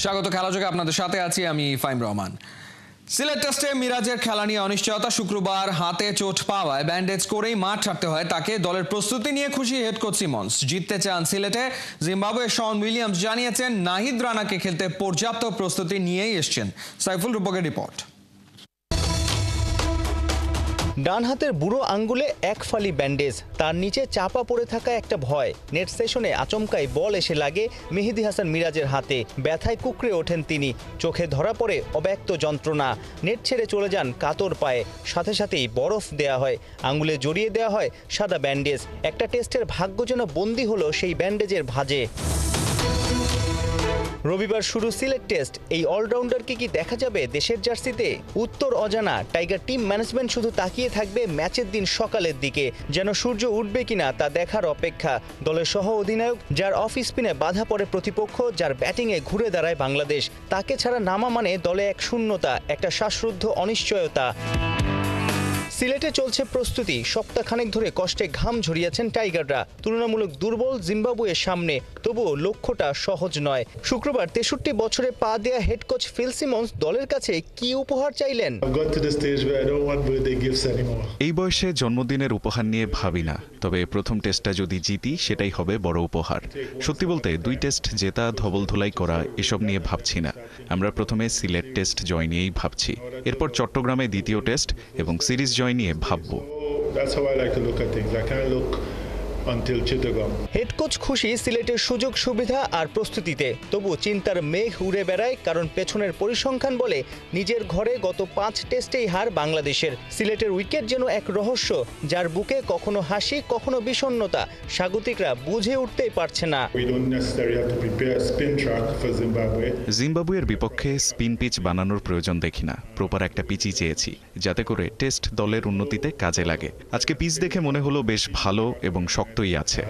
স্বাগত খেলাযোগে, আপনাদের সাথে আছি আমি ফাইম রহমান। সিলেট টেস্টে মিরাজের খেলা নিয়ে অনিশ্চয়তা। শুক্রবার হাতে চোট পাওয়ায় ব্যান্ডেজ করেই মাঠ ছাড়তে হয় তাকে। দলের প্রস্তুতি নিয়ে খুশি হেড কোচ সিমন্স। জিততে চান সিলেটে। জিম্বাবুয়ের শন উইলিয়ামস জানিয়েছেন নাহিদ রানাকে খেলতে পর্যাপ্ত প্রস্তুতি নিয়েই এসছেন। সাইফুল রূপকের রিপোর্ট। ডান হাতের বুড়ো আঙ্গুলে এক ফালি ব্যান্ডেজ, তার নিচে চাপা পড়ে থাকা একটা ভয়। নেট সেশনে আচমকাই বল এসে লাগে মেহেদী হাসান মিরাজের হাতে। ব্যথায় কুকড়ে ওঠেন তিনি। চোখে ধরা পড়ে অব্যক্ত যন্ত্রণা। নেট ছেড়ে চলে যান কাতর পায়ে। সাথে সাথেই বরফ দেয়া হয়, আঙ্গুলে জড়িয়ে দেওয়া হয় সাদা ব্যান্ডেজ। একটা টেস্টের ভাগ্য যেন বন্দী হলো সেই ব্যান্ডেজের ভাঁজে। রবিবার শুরু সিলেট টেস্ট। এই অলরাউন্ডারকে কি দেখা যাবে দেশের জার্সিতে? উত্তর অজানা। টাইগার টিম ম্যানেজমেন্ট শুধু তাকিয়ে থাকবে ম্যাচের দিন সকালের দিকে, যেন সূর্য উঠবে কিনা তা দেখার অপেক্ষা। দলের সহ অধিনায়ক, যার অফ স্পিনে বাধা পড়ে প্রতিপক্ষ, যার ব্যাটিংয়ে ঘুরে দাঁড়ায় বাংলাদেশ, তাকে ছাড়া নামা মানে দলে এক শূন্যতা, একটা শ্বাসরুদ্ধ অনিশ্চয়তা। সিলেটে চলছে প্রস্তুতি। সপ্তাহখানেক ধরে কষ্টে ঘাম ঝরিয়েছেন টাইগাররা। তুলনামূলক দুর্বল জিম্বাবুয়ের সামনে, তবুও লক্ষ্যটা সহজ নয়। শুক্রবার 63 বছরে পা দেয়া হেড কোচ ফিল সিমন্স দলের কাছে কি উপহার চাইলেন? এই বয়সে জন্মদিনের উপহার নিয়ে ভাবি না, তবে প্রথম টেস্টটা যদি জিতি সেটাই হবে বড় উপহার। সত্যি বলতে 2 টেস্ট জেতা, ধবলধুলাই করা, এসব নিয়ে ভাবছি না। আমরা প্রথমে সিলেট টেস্ট জয় নিয়েই ভাবছি, এরপর চট্টগ্রামে দ্বিতীয় টেস্ট এবং সিরিজ জয় নিয়ে ভাববো। হেড কোচ খুশি সিলেটের সুযোগ সুবিধা আর প্রস্তুতিতে, তবু চিন্তার মেঘ উড়ে বেড়ায়, কারণ পেছনের পরিসংখ্যান বলে নিজের ঘরে গত 5 টেস্টেই হার বাংলাদেশের। সিলেটের উইকেট যেন এক রহস্য, যার বুকে কখনো হাসি কখনো বিষণ্ণতা। স্বাগতিকরা বুঝে উঠতেই পারছে না। জিম্বাবুয়ের বিপক্ষে স্পিন পিচ বানানোর প্রয়োজন দেখি না, প্রপার একটা পিচই চেয়েছি, যাতে করে টেস্ট দলের উন্নতিতে কাজে লাগে। আজকে পিচ দেখে মনে হলো বেশ ভালো এবং শক্তই আছে।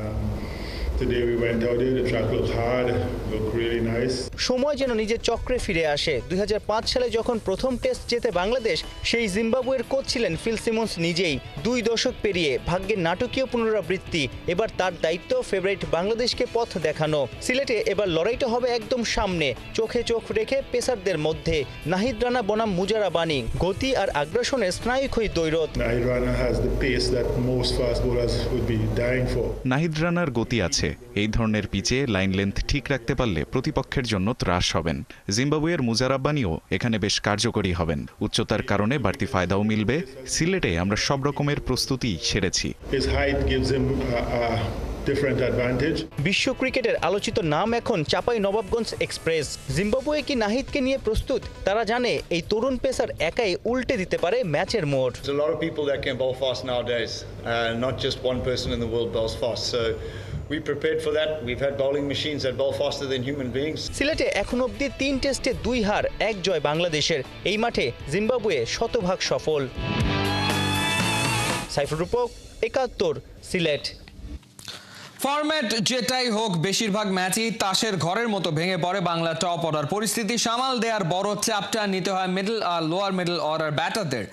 সময় যেন নিজের চক্রে ফিরে আসে। 2005 সালে যখন প্রথম টেস্ট জেতে বাংলাদেশ, সেই জিম্বাবুয়ের কোচ ছিলেন ফিল সিমন্স নিজেই। 2 দশক পেরিয়ে ভাগ্যের নাটকীয় পুনরাবৃত্তি। এবার তার দায়িত্ব ফেভারিট বাংলাদেশকে পথ দেখানো। সিলেটে এবার লড়াইটা হবে একদম সামনে, চোখে চোখ রেখে পেসারদের মধ্যে। নাহিদ রানা বনাম মুজারা বানি, গতি আর আগ্রাসনের স্নায়ুক্ষয়ী দ্বৈরথ। নাহিদ রানার গতি আছে। এই ধরনের পিচে লাইন লেন্থ ঠিক রাখতে পারলে প্রতিপক্ষের জন্য ত্রাস হবেন। জিম্বাবুয়ের মুজারাব্বানিও এখানে বেশ কার্যকরী হবেন। উচ্চতার কারণে বাড়তি ফায়দাও মিলবে। সিলেটে আমরা সব রকমের প্রস্তুতি সেরেছি। বিশ্ব ক্রিকেটের আলোচিত নাম এখন চাপাই নবাবগঞ্জ এক্সপ্রেস। জিম্বাবুয়ে কি নাহিদকে নিয়ে প্রস্তুত? তারা জানে এই তরুণ পেসার একাই উল্টে দিতে পারে ম্যাচের মোড়। We prepared for that. We've had bowling machines that bowl faster than human beings. সিলেটে এখন অবধি 3 টেস্টে 2 হার 1 জয় বাংলাদেশের। এই মাঠে জিম্বাবুয়ে শতভাগ সফল। সাইফুল রূপক, 71, সিলেট। ফরম্যাট যেটাই হোক, বেশিরভাগ ম্যাচই তাসের ঘরের মতো ভেঙে পড়ে বাংলা টপ অর্ডার। পরিস্থিতি সামাল দেওয়ার বড় চ্যাপটা নিতে হয় মিডল আর লোয়ার মিডল অর্ডার ব্যাটারদের।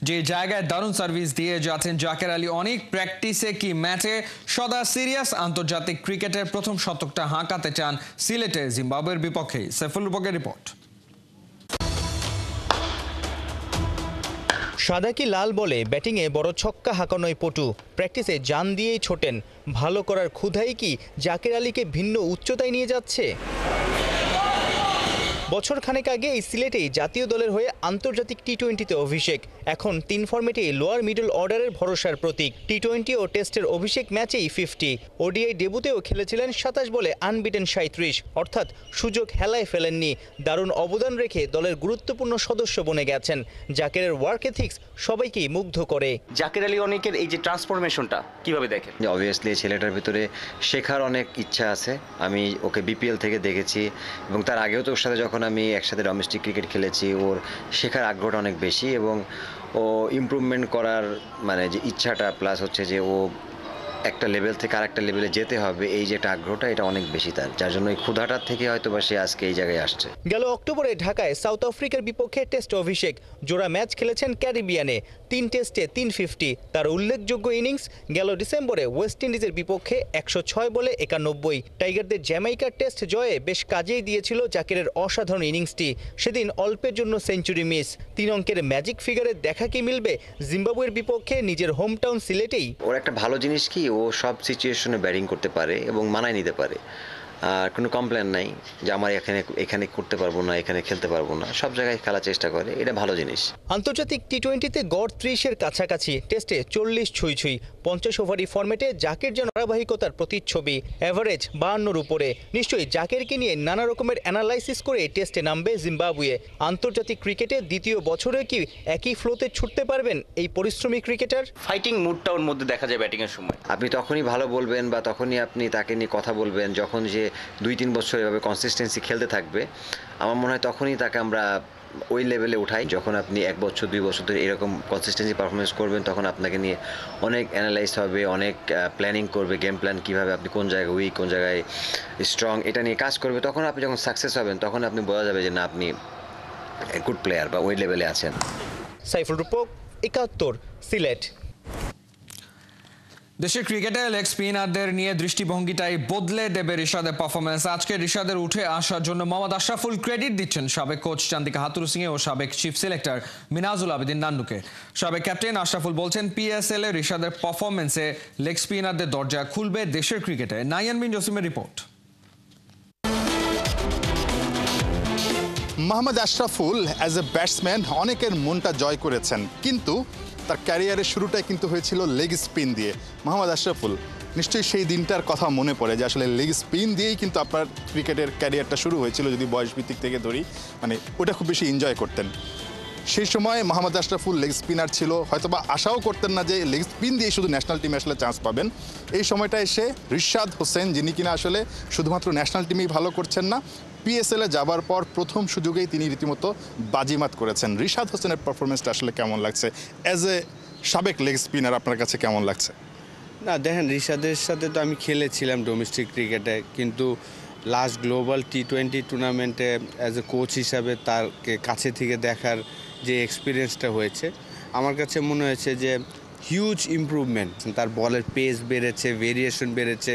যে জায়গায় দারুণ সার্ভিস দিয়ে যাচ্ছেন জাকের আলী অনেক, প্র্যাকটিসে কি ম্যাচে সদা সিরিয়াস। আন্তর্জাতিক ক্রিকেটের প্রথম শতকটা হাঁকাতে চান সিলেটে জিম্বাবুয়ের বিপক্ষে। সাইফুল রূপকের রিপোর্ট। সাদা কি লাল বলে ব্যাটিংয়ে বড় ছক্কা হাঁকানোয় পটু, প্র্যাকটিসে জান দিয়েই ছোটেন। ভালো করার ক্ষুধাই কি জাকের আলীকে ভিন্ন উচ্চতায় নিয়ে যাচ্ছে? বছর খানেক আগে এই সিলেটেই জাতীয় দলের হয়ে আন্তর্জাতিক টি-20তে অভিষেক। এখন 3 ফরম্যাটেই লোয়ার মিডল অর্ডারের ভরসার প্রতীক। টি-20 ও টেস্টের অভিষেক ম্যাচেই 50। ওডিআই ডেবুতেও খেলেছিলেন 27 বলে আনবিটেন 37, অর্থাৎ সুযোগ হেলায় ফেলেননি। দারুণ অবদান রেখে দলের গুরুত্বপূর্ণ সদস্য বনে গেছেন। জাকেরের ওয়ার্ক এথিক্স সবাইকেই মুগ্ধ করে। জাকের আলী অনেকের এই যে ট্রান্সফরমেশনটা কিভাবে দেখেন? অবভিয়াসলি ছেলেটার ভিতরে শেখার অনেক ইচ্ছা আছে। আমি ওকে বিপিএল থেকে দেখেছি এবং তার আগেও তো ওর সাথে যখন আমি একসাথে ডোমেস্টিক ক্রিকেট খেলেছি, ওর শেখার আগ্রহটা অনেক বেশি এবং ও ইমপ্রুভমেন্ট করার মানে যে ইচ্ছাটা, প্লাস হচ্ছে যে ও একটা লেভেল থেকে আরেকটা লেভেলে যেতে হবে, এই যে একটা আগ্রহটা, এটা অনেক বেশি তার, যার জন্য এই ক্ষুধাটার থেকে হয়তো বা সে আজকে এই জায়গায় আসছে। গেল অক্টোবরে ঢাকায় সাউথ আফ্রিকার বিপক্ষে টেস্ট অভিষেক, জোড়া ম্যাচ খেলেছেন ক্যারিবিয়ানে, 3 টেস্টে 350 তার উল্লেখযোগ্য ইনিংস। গেল ডিসেম্বরে ওয়েস্ট ইন্ডিজের বিপক্ষে 106 বলে 91। টাইগারদের জ্যামাইকার টেস্ট জয়ে বেশ কাজেই দিয়েছিল জাকিরের অসাধারণ ইনিংসটি। সেদিন অল্পের জন্য সেঞ্চুরি মিস। 3 অঙ্কের ম্যাজিক ফিগারের দেখা কি মিলবে জিম্বাবুয়ের বিপক্ষে নিজের হোম টাউন সিলেটেই? ওর একটা ভালো জিনিস কি, ও সব সিচুয়েশনে ব্যাটিং করতে পারে এবং মানায় নিতে পারে। আর কোনো কমপ্লেন নাই যে আমার এখানে করতে পারবো না, এখানে খেলতে পারবো না, সব জায়গায় খেলার চেষ্টা করে, এটা ভালো জিনিস। আন্তর্জাতিক টি-20তে গড় 30-এর কাছাকাছি, টেস্টে 40 ছুঁই। 50 ওভারি ফরম্যাটে জাকির যেন ধারাবাহিকতার প্রতিচ্ছবি, এভারেজ 52-র উপরে। নিশ্চয়ই জাকিরকে নিয়ে নানা রকমের অ্যানালাইসিস করে টেস্টে নামবে জিম্বাবুয়ে। আন্তর্জাতিক ক্রিকেটে দ্বিতীয় বছরে কি একই ফ্লোতে ছুটতে পারবেন এই পরিশ্রমী ক্রিকেটার? ফাইটিং মুডটা ওর মধ্যে দেখা যায় ব্যাটিংয়ের সময়। আপনি তখনই ভালো বলবেন বা তখনই আপনি তাকে নিয়ে কথা বলবেন যখন যে 2-3 বছর এভাবে কনসিস্টেন্সি খেলতে থাকবে। আমার মনে হয় তখনই তাকে আমরা ওই লেভেলে উঠাই। যখন আপনি 1 বছর 2 বছর ধরে এরকম কনসিস্টেন্সি পারফরমেন্স করবেন, তখন আপনাকে নিয়ে অনেক অ্যানালাইজ হবে, অনেক প্ল্যানিং করবে, গেম প্ল্যান কীভাবে আপনি কোন জায়গায় উইক, কোন জায়গায় স্ট্রং, এটা নিয়ে কাজ করবে। তখন আপনি যখন সাকসেস হবেন, তখন আপনি বোঝা যাবে যে না, আপনি গুড প্লেয়ার বা ওই লেভেলে আছেন। সাইফুল রূপক, 71, সিলেট। দেশের ক্রিকেটে লেগ স্পিনারদের নিয়ে দৃষ্টিভঙ্গিটাই বদলে দেবে রিশাদের পারফরমেন্স। আজকে রিশাদের উঠে আসার জন্য মোহাম্মদ আশরাফুল ক্রেডিট দিচ্ছেন সাবেক কোচ চান্দিকা হাতুরু সিং ও সাবেক চিফ সিলেক্টর মিনাজুল আবেদিন নান্নুকে। সাবেক ক্যাপ্টেন আশরাফুল বলছেন, পিএসএল এ রিশাদের পারফরমেন্সে লেগ স্পিনারদের দরজা খুলবে দেশের ক্রিকেটে। নাইয়ান বিন জসিমের report. Mohammad Ashraful as a batsman অনেকের মনটা জয় করেছেন, কিন্তু তার ক্যারিয়ারের শুরুটাই কিন্তু হয়েছিল লেগ স্পিন দিয়ে। মোহাম্মদ আশরাফুল, নিশ্চয়ই সেই দিনটার কথা মনে পড়ে যে আসলে লেগ স্পিন দিয়েই কিন্তু আপনার ক্রিকেটের ক্যারিয়ারটা শুরু হয়েছিল, যদি বয়স ভিত্তিক থেকে ধরি, মানে ওটা খুব বেশি এনজয় করতেন। সেই সময় মোহাম্মদ আশরাফুল লেগ স্পিনার ছিল, হয়তোবা আশাও করতেন না যে লেগ স্পিন দিয়ে শুধু ন্যাশনাল টিমে আসলে চান্স পাবেন। এই সময়টা এসে রিশাদ হোসেন, যিনি কিনা আসলে শুধুমাত্র ন্যাশনাল টিমেই ভালো করছেন না, পিএসএল এ যাবার পর প্রথম সুযোগেই তিনি রীতিমতো বাজিমাত করেছেন। রিশাদ হোসেনের পারফরমেন্সটা আসলে কেমন লাগছে? অ্যাজ এ সাবেক লেগ স্পিনার আপনার কাছে কেমন লাগছে? না দেখেন, রিশাদের সাথে তো আমি খেলেছিলাম ডোমেস্টিক ক্রিকেটে, কিন্তু লাস্ট গ্লোবাল টি-20 টুর্নামেন্টে অ্যাজ এ কোচ হিসাবে তারকে কাছে থেকে দেখার যে এক্সপিরিয়েন্সটা হয়েছে, আমার কাছে মনে হয়েছে যে হিউজ ইমপ্রুভমেন্ট। তার বলের পেস বেড়েছে, ভেরিয়েশন বেড়েছে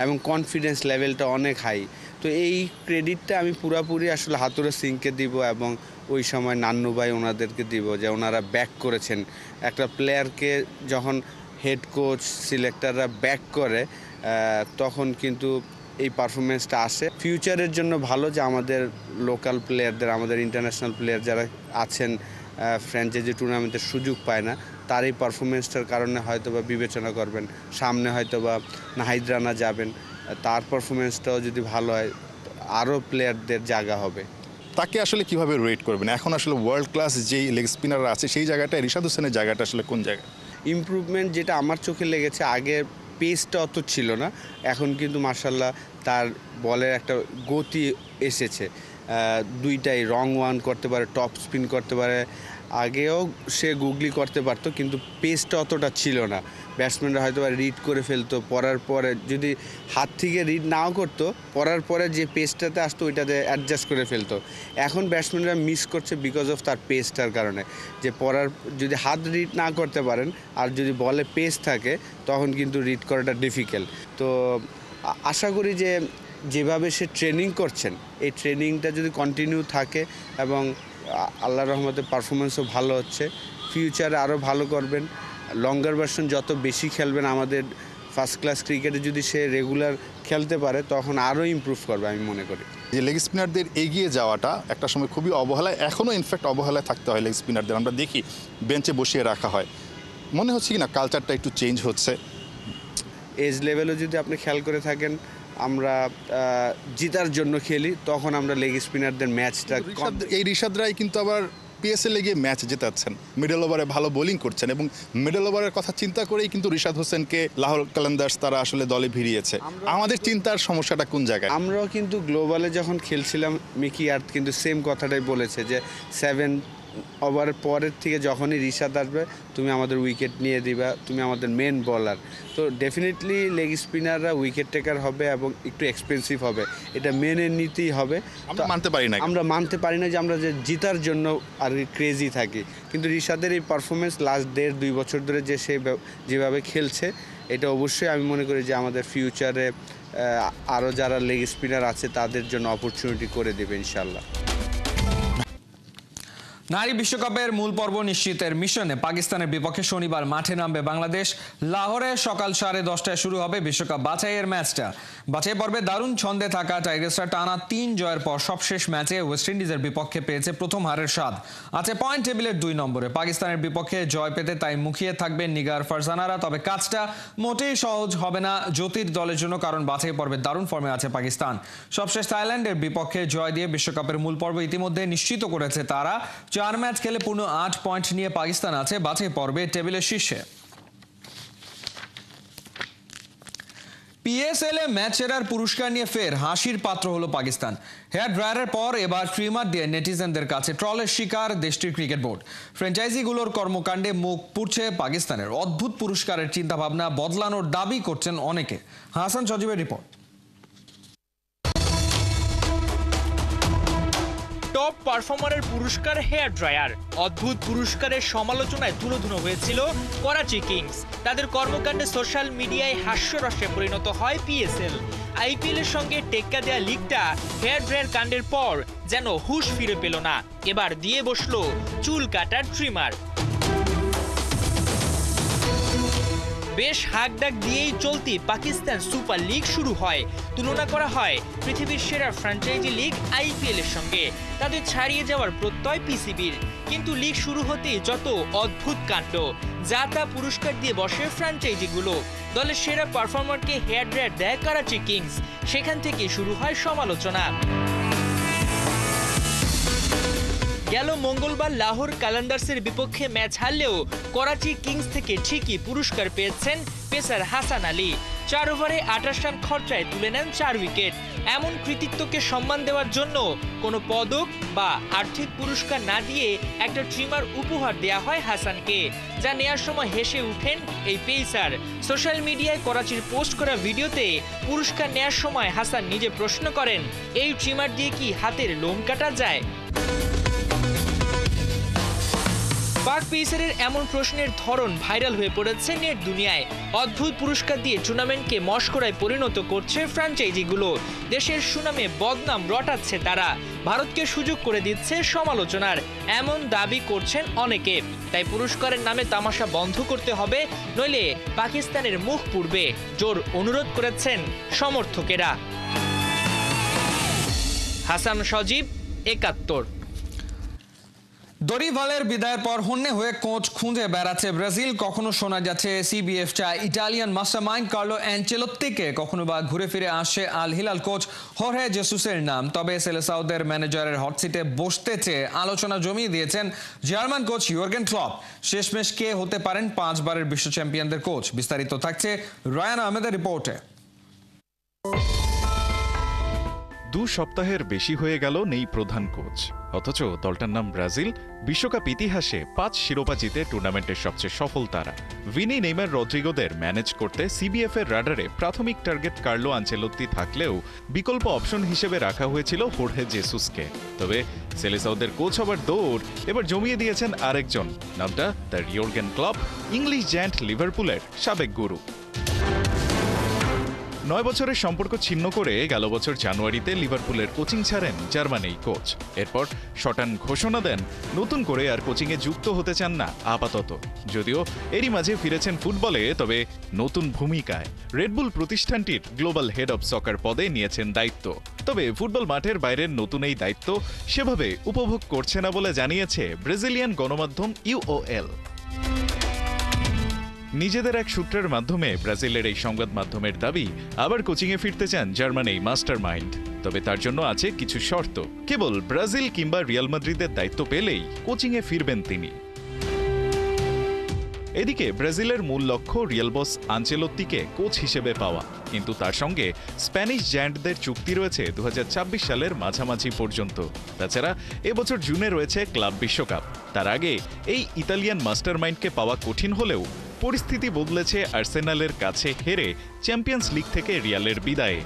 এবং কনফিডেন্স লেভেলটা অনেক হাই। তো এই ক্রেডিটটা আমি পুরাপুরি আসলে হাতুরু সিংকে দিব এবং ওই সময় নান্নু ভাই ওনাদেরকে দিব, যে ওনারা ব্যাক করেছেন। একটা প্লেয়ারকে যখন হেড কোচ সিলেক্টররা ব্যাক করে, তখন কিন্তু এই পারফরমেন্সটা আসে। ফিউচারের জন্য ভালো যে আমাদের লোকাল প্লেয়ারদের, আমাদের ইন্টারন্যাশনাল প্লেয়ার যারা আছেন ফ্র্যাঞ্চাইজি টুর্নামেন্টের সুযোগ পায় না, তার এই পারফরমেন্সটার কারণে হয়তোবা বিবেচনা করবেন, সামনে হয়তোবা নাহিদ রানা যাবেন, তার পারফরমেন্সটাও যদি ভালো হয় আরও প্লেয়ারদের জায়গা হবে। তাকে আসলে কিভাবে রেট করবেন? এখন আসলে ওয়ার্ল্ড ক্লাস যেই লেগ স্পিনাররা আছে, সেই জায়গাটায় রিশাদ হোসেনের জায়গাটা আসলে কোন জায়গায়? ইমপ্রুভমেন্ট যেটা আমার চোখে লেগেছে, আগে পেসটা অত ছিল না, এখন কিন্তু মার্শাল্লাহ তার বলের একটা গতি এসেছে। দুইটাই রং ওয়ান করতে পারে, টপ স্পিন করতে পারে। আগেও সে গুগলি করতে পারতো, কিন্তু পেসটা অতটা ছিল না। ব্যাটসম্যানরা হয়তো রিড করে ফেলতো, পরার পরে যদি হাত থেকে রিড নাও করতো, পরার পরে যে পেসটাতে আসতো ওইটাতে অ্যাডজাস্ট করে ফেলতো। এখন ব্যাটসম্যানরা মিস করছে বিকজ অফ তার পেসটার কারণে, যে পরার যদি হাত রিড না করতে পারেন আর যদি বলে পেস থাকে, তখন কিন্তু রিড করাটা ডিফিকাল্ট। তো আশা করি যে যেভাবে সে ট্রেনিং করছেন, এই ট্রেনিংটা যদি কন্টিনিউ থাকে এবং আল্লাহর রহমতে পারফরমেন্সও ভালো হচ্ছে, ফিউচারে আরও ভালো করবেন। লঙ্গার ভার্সন যত বেশি খেলবেন, আমাদের ফার্স্ট ক্লাস ক্রিকেটে যদি সে রেগুলার খেলতে পারে, তখন আরও ইমপ্রুভ করবে আমি মনে করি। যে লেগ স্পিনারদের এগিয়ে যাওয়াটা একটা সময় খুবই অবহেলায়, এখনও ইনফ্যাক্ট অবহেলায় থাকতে হয় লেগ স্পিনারদের। আমরা দেখি বেঞ্চে বসিয়ে রাখা হয়। মনে হচ্ছে কি না কালচারটা একটু চেঞ্জ হচ্ছে? এজ লেভেলও যদি আপনি খেয়াল করে থাকেন, আমরা জিতার জন্য খেলি, তখন আমরা লেগ স্পিনারদের ম্যাচটা এই রিশাদরাই কিন্তু আবার পিএসএল গিয়ে ম্যাচ জেতাচ্ছেন, মিডল ওভারে ভালো বোলিং করছেন, এবং মিডল ওভারের কথা চিন্তা করেই কিন্তু রিশাদ হোসেনকে লাহোর কালান্দার্স তারা আসলে দলে ভিড়িয়েছে। আমাদের চিন্তার সমস্যাটা কোন জায়গায়? আমরাও কিন্তু গ্লোবালে যখন খেলছিলাম, মিকি আর্থ কিন্তু সেম কথাটাই বলেছে যে 7 ওভারের পরের থেকে যখনই রিশাদ আসবে তুমি আমাদের উইকেট নিয়ে দিবা, তুমি আমাদের মেন বোলার। তো ডেফিনেটলি লেগ স্পিনাররা উইকেট টেকার হবে এবং একটু এক্সপেন্সিভ হবে, এটা মেনে নিতেই হবে। আমরা মানতে পারি না। আমরা মানতে পারি না যে আমরা যে জিতার জন্য আর ক্রেজি থাকি, কিন্তু রিশাদের এই পারফরমেন্স লাস্ট 1.5-2 বছর ধরে যে সে যেভাবে খেলছে, এটা অবশ্যই আমি মনে করি যে আমাদের ফিউচারে আরও যারা লেগ স্পিনার আছে তাদের জন্য অপরচুনিটি করে দেবে ইনশাল্লাহ। নারী বিশ্বকাপের মূল পর্ব নিশ্চিতের মিশনে পাকিস্তানের বিপক্ষে শনিবার মাঠে নামবে বাংলাদেশ। লাহোরে সকাল 10:30টায় শুরু হবে বিশ্বকাপ বাছাইয়ের ম্যাচটা। বাছাই পর্বে দারুণ ছন্দে থাকা টাইগার্সরা টানা 3 জয়ের পর সবশেষ ম্যাচে ওয়েস্ট ইন্ডিজের বিপক্ষে পেয়েছে প্রথম হারের স্বাদ। আছে পয়েন্ট টেবিলের 2 নম্বরে। পাকিস্তানের বিপক্ষে জয় পেতে তাই মুখিয়ে থাকবেন নিগার ফারজানারা। তবে কাজটা মোটেই সহজ হবে না জ্যোতির দলের জন্য, কারণ বাছাই পর্বে দারুণ ফর্মে আছে পাকিস্তান। সবশেষ থাইল্যান্ডের বিপক্ষে জয় দিয়ে বিশ্বকাপের মূল পর্ব ইতিমধ্যে নিশ্চিত করেছে তারা। 4 ম্যাচ খেলে পূর্ণ 8 পয়েন্ট নিয়ে পাকিস্তান আছে বাছাই পর্বে টেবিলের শীর্ষে। পিএসএল এ ম্যাচ সেরার পুরস্কার নিয়ে ফের হাসির পাত্র হলো পাকিস্তান। হেয়ার ড্রায়ারের পর এবার ট্রিমার দিয়ে নেটিজেনদের কাছে ট্রলের শিকার দেশটির ক্রিকেট বোর্ড। ফ্র্যাঞ্চাইজিগুলোর কর্মকাণ্ডে মুখ পুড়ছে পাকিস্তানের। অদ্ভুত পুরস্কারের চিন্তাভাবনা বদলানোর দাবি করছেন অনেকে। হাসান সজীবের রিপোর্ট। টপ পারফর্মারের পুরস্কার হেয়ার ড্রায়ার। অদ্ভুত পুরস্কারের সমালোচনায় তুলোধুনো হয়েছিল করাচি কিংস। তাদের কর্মকাণ্ডে সোশ্যাল মিডিয়ায় হাস্যরসে পরিণত হয় পিএসএল। আইপিএল এর সঙ্গে টেক্কা দেয়া লিগটা হেয়ার ড্রায়ার কাণ্ডের পর যেন হুঁশ ফিরে পেল না। এবার দিয়ে বসলো চুল কাটার ট্রিমার। বেশ হাকডাক দিয়েই চলতি পাকিস্তান সুপার লিগ শুরু হয়। তুলনা করা হয় পৃথিবীর সেরা ফ্র্যাঞ্চাইজি লিগ আইপিএল এর সঙ্গে। তাদের ছাড়িয়ে যাওয়ার প্রত্যয় পিসিবির। কিন্তু লিগ শুরু হতেই যত অদ্ভুত কাণ্ড, যা তা পুরস্কার দিয়ে বসে ফ্র্যাঞ্চাইজিগুলো। দলের সেরা পারফর্মারকে হেয়ার ড্রায়ার দেয় করাচি কিংস। সেখান থেকে শুরু হয় সমালোচনা। গেল মঙ্গলবার লাহোর কালান্দার্সের বিপক্ষে ম্যাচ হারলেও করাচি কিংস থেকে ঠিকই পুরস্কার পেয়েছেন পেসার হাসান আলী। 4 ওভারে 28 রান খরচায় তুলে নেন 4 উইকেট। এমন কৃতিত্বকে সম্মান দেওয়ার জন্য কোনো পদক বা আর্থিক পুরস্কার না দিয়ে একটা ট্রিমার উপহার দেয়া হয় হাসানকে, যা নেয়ার সময় হেসে উঠেন এই পেসার। সোশ্যাল মিডিয়ায় করাচির পোস্ট করা ভিডিওতে পুরস্কার নেয়ার সময় হাসান নিজে প্রশ্ন করেন, এই ট্রিমার দিয়ে কি হাতের লোম কাটা যায়? পাক পেসারের এমন প্রশ্নের ধরন ভাইরাল হয়ে পড়েছে নেট দুনিয়ায়। অদ্ভুত পুরস্কার দিয়ে টুর্নামেন্টকে মশকরায় পরিণত করছে ফ্র্যাঞ্চাইজিগুলো। দেশের সুনামে বদনাম রটাচ্ছে তারা। ভারতকে সুযোগ করে দিচ্ছে সমালোচনার, এমন দাবি করছেন অনেকে। তাই পুরস্কারের নামে তামাশা বন্ধ করতে হবে, নইলে পাকিস্তানের মুখ পুড়বে, জোর অনুরোধ করেছেন সমর্থকেরা। হাসান সজীব, 71। দরিভালের বিদায়ের পর হন্যে হয়ে কোচ খুঁজে বেড়াচ্ছে ব্রাজিল। কখনো শোনা যাচ্ছে সিবিএফ চায় ইটালিয়ান মাস্টারমাইন্ড কার্লো অ্যানচেলোত্তিকে, কখনো বা ঘুরে ফিরে আসে আল হিলাল কোচ হোর্হে জেসুসের নাম। তবে সেলেসাওদের ম্যানেজারের হট সিটে বসতে চেয়ে আলোচনা জমিয়ে দিয়েছেন জার্মান কোচ ইয়র্গেন ক্লপ। শেষমেশ কে হতে পারেন 5 বারের বিশ্ব চ্যাম্পিয়নদের কোচ? বিস্তারিত থাকছে রায়ান আহমেদের রিপোর্টে। 2 সপ্তাহের বেশি হয়ে গেল নেই প্রধান কোচ, অথচ দলটার নাম ব্রাজিল। বিশ্বকাপ ইতিহাসে 5 শিরোপা জিতে টুর্নামেন্টের সবচেয়ে সফল তারা। ভিনি, নেইমার, রদ্রিগোদের ম্যানেজ করতে সিবিএফ এর রাডারে প্রাথমিক টার্গেট কার্লো আনচেলোত্তি থাকলেও বিকল্প অপশন হিসেবে রাখা হয়েছিল হোর্হে জেসুসকে। তবে সেলেসাওদের কোচ হবার দৌড় এবার জমিয়ে দিয়েছেন আরেকজন, নামটা তার ইয়র্গেন ক্লপ, ইংলিশ জায়ান্ট লিভারপুলের সাবেক গুরু। 9 বছরের সম্পর্ক ছিন্ন করে গেল বছর জানুয়ারিতে লিভারপুলের কোচিং ছাড়েন জার্মান এই কোচ। এরপর শটান ঘোষণা দেন নতুন করে আর কোচিংয়ে যুক্ত হতে চান না আপাতত। যদিও এরই মাঝে ফিরেছেন ফুটবলে, তবে নতুন ভূমিকায়। রেডবুল প্রতিষ্ঠানটির গ্লোবাল হেড অব সকার পদে নিয়েছেন দায়িত্ব। তবে ফুটবল মাঠের বাইরের নতুন এই দায়িত্ব সেভাবে উপভোগ করছে না বলে জানিয়েছে ব্রাজিলিয়ান গণমাধ্যম ইউওএল। নিজেদের এক সূত্রের মাধ্যমে ব্রাজিলের এই সংবাদ মাধ্যমের দাবি, আবার কোচিংয়ে ফিরতে চান জার্মান এই মাস্টার মাইন্ড। তবে তার জন্য আছে কিছু শর্ত। কেবল ব্রাজিল কিংবা রিয়াল মাদ্রিদের দায়িত্ব পেলেই কোচিংয়ে ফিরবেন তিনি। এদিকে ব্রাজিলের মূল লক্ষ্য রিয়াল বস আনচেলত্তিকে কোচ হিসেবে পাওয়া, কিন্তু তার সঙ্গে স্প্যানিশ জায়ান্টদের চুক্তি রয়েছে 2026 সালের মাঝামাঝি পর্যন্ত। তাছাড়া এবছর জুনে রয়েছে ক্লাব বিশ্বকাপ। তার আগে এই ইতালিয়ান মাস্টারমাইন্ডকে পাওয়া কঠিন হলেও পরিস্থিতি বদলেছে আর্সেনালের কাছে হেরে চ্যাম্পিয়ন্স লিগ থেকে রিয়ালের বিদায়ে।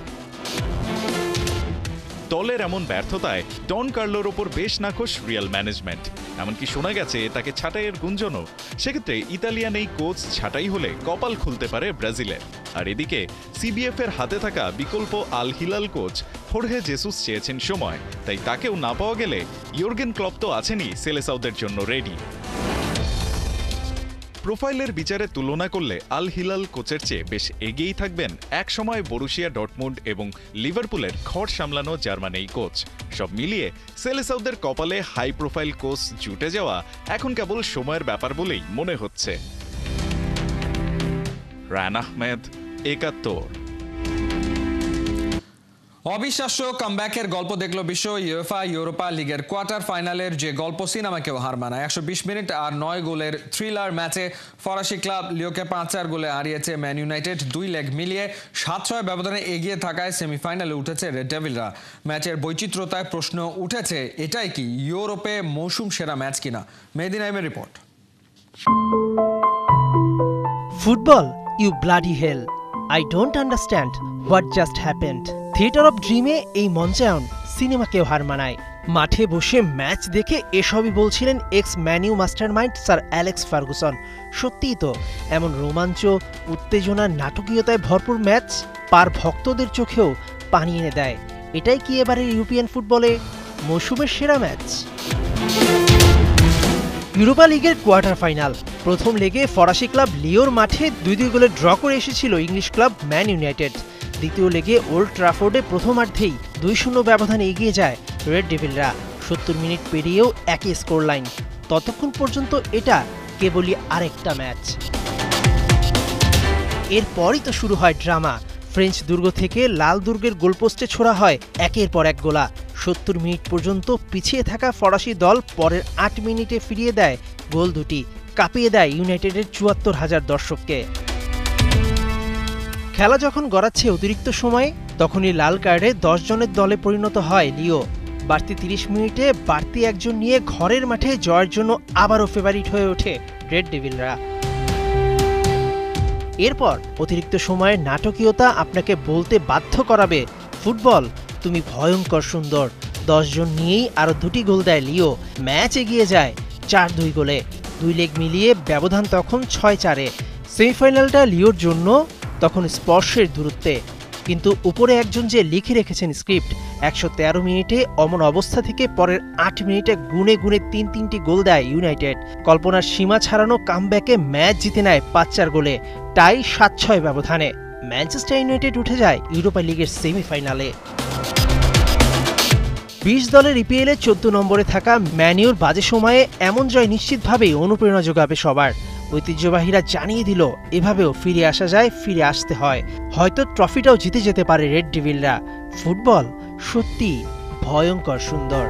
দলের এমন ব্যর্থতায় ডন কার্লোর ওপর বেশ নাখোশ রিয়াল ম্যানেজমেন্ট, এমনকি শোনা গেছে তাকে ছাঁটাইয়ের গুঞ্জনও। সেক্ষেত্রে ইতালিয়ান এই কোচ ছাঁটাই হলে কপাল খুলতে পারে ব্রাজিলের। আর এদিকে সিবিএফ এর হাতে থাকা বিকল্প আল হিলাল কোচ হোর্হে জেসুস চেয়েছেন সময়, তাই তাকেও না পাওয়া গেলে ইয়র্গেন ক্লপ তো আছেনই সেলেসাউদের জন্য রেডি। প্রোফাইলের বিচারে তুলনা করলে আল হিলাল কোচের চেয়ে বেশ এগিয়েই থাকবেন একসময় বরুশিয়া ডর্টমুন্ড এবং লিভারপুলের ঘর সামলানো জার্মান এই কোচ। সব মিলিয়ে সেলেসাউদের কপালে হাই প্রোফাইল কোচ জুটে যাওয়া এখন কেবল সময়ের ব্যাপার বলেই মনে হচ্ছে। রায়হান আহমেদ, ৭১। অবিশ্বাস্য কামব্যাকের গল্প দেখল বিশ্ব। ইউএফা ইউরোপা লিগের কোয়ার্টার ফাইনালের যে গল্প সিনেমাকেও হার মানায়। 120 মিনিট আর 9 গোলের থ্রিলার ম্যাচে ফরাসি ক্লাব লিওকে 5-4 গোলে হারিয়েছে ম্যান ইউনাইটেড। 2 লেগ মিলিয়ে 7-6 ব্যবধানে এগিয়ে থাকায় সেমিফাইনালে উঠেছে রেড ডেভিলরা। ম্যাচের বৈচিত্র্যতায় প্রশ্ন উঠেছে, এটাই কি ইউরোপে মৌসুম সেরা ম্যাচ কিনা? মেহেদী নাইমের report. Football, you bloody hell, I don't understand what just happened. Theatre of ড্রিমে এই মঞ্চায়ন সিনেমাকেও হার মানায়। মাঠে বসে ম্যাচ দেখে এসবই বলছিলেন x Man U mastermind sir Alex Ferguson. সত্যিই তো, এমন রোমাঞ্চ, উত্তেজনা, নাটকীয়তায় ভরপুর ম্যাচ পার ভক্তদের চোখেও পানি এনে দেয়। এটাই কি এবারের ইউরোপিয়ান ফুটবলে মৌসুমের সেরা ম্যাচ? ইউরোপা লিগের কোয়ার্টার ফাইনাল। প্রথম লেগে ফরাসি ক্লাব লিওর মাঠে 2-2 গোলে ড্র করে এসেছিল ইংলিশ ক্লাব ম্যান ইউনাইটেড। দ্বিতীয় লেগে ওল্ড ট্রাফোর্ডে প্রথমার্ধেই 2-0 ব্যবধানে এগিয়ে যায় রেড ডেভিলরা। 70 মিনিট পেরিয়েও একই স্কোর লাইন। ততক্ষণ পর্যন্ত এটা কেবলই আরেকটা ম্যাচ। এরপরই তো শুরু হয় ড্রামা। ফ্রেঞ্চ দুর্গ থেকে লাল দুর্গের গোলপোস্টে ছোড়া হয় একের পর এক গোলা। 70 মিনিট পর্যন্ত পিছিয়ে থাকা ফরাসি দল পরের 8 মিনিটে ফিরিয়ে দেয় গোল দুটি, কাঁপিয়ে দেয় ইউনাইটেডের ৭৪,০০০ দর্শককে। খেলা যখন গড়াচ্ছে অতিরিক্ত সময়ে, তখনই লাল কার্ডে 10 জনের দলে পরিণত হয় লিও। বাড়তি 30 মিনিটে বাড়তি একজন নিয়ে ঘরের মাঠে জয়ের জন্য আবারও ফেভারিট হয়ে ওঠে রেড ডেভিলরা। এরপর অতিরিক্ত সময়ের নাটকীয়তা আপনাকে বলতে বাধ্য করাবে, ফুটবল তুমি ভয়ঙ্কর সুন্দর। 10 জন নিয়েই আরও 2টি গোল দেয় লিও। ম্যাচ এগিয়ে যায় 4-2 গোলে। 2 লেগ মিলিয়ে ব্যবধান তখন 6-4-এ। সেমিফাইনালটা লিওর জন্য তখন স্পর্শের দূরত্বে, কিন্তু উপরে একজন যে লিখে রেখেছেন স্ক্রিপ্ট। 113 মিনিটে অমন অবস্থা থেকে পরের 8 মিনিটে গুনে গুনে 3-3টি গোল দেয় ইউনাইটেড। কল্পনার সীমা ছাড়ানো কামব্যাকে ম্যাচ জিতে নেয় 5-4 গোলে, টাই 7-6 ব্যবধানে। ম্যানচেস্টার ইউনাইটেড উঠে যায় ইউরোপা লিগের সেমিফাইনালে। 20 দলের ইপিএলে 14 নম্বরে থাকা ম্যানিউর বাজে সময়ে এমন জয় নিশ্চিতভাবেই অনুপ্রেরণা যোগাবে সবার। ঐতিহ্যবাহীরা জানিয়ে দিল, এভাবেও ফিরে আসা যায়, ফিরে আসতে হয়। হয়তো ট্রফিটাও জিতে যেতে পারে রেড ডেভিলরা। ফুটবল সত্যি ভয়ঙ্কর সুন্দর।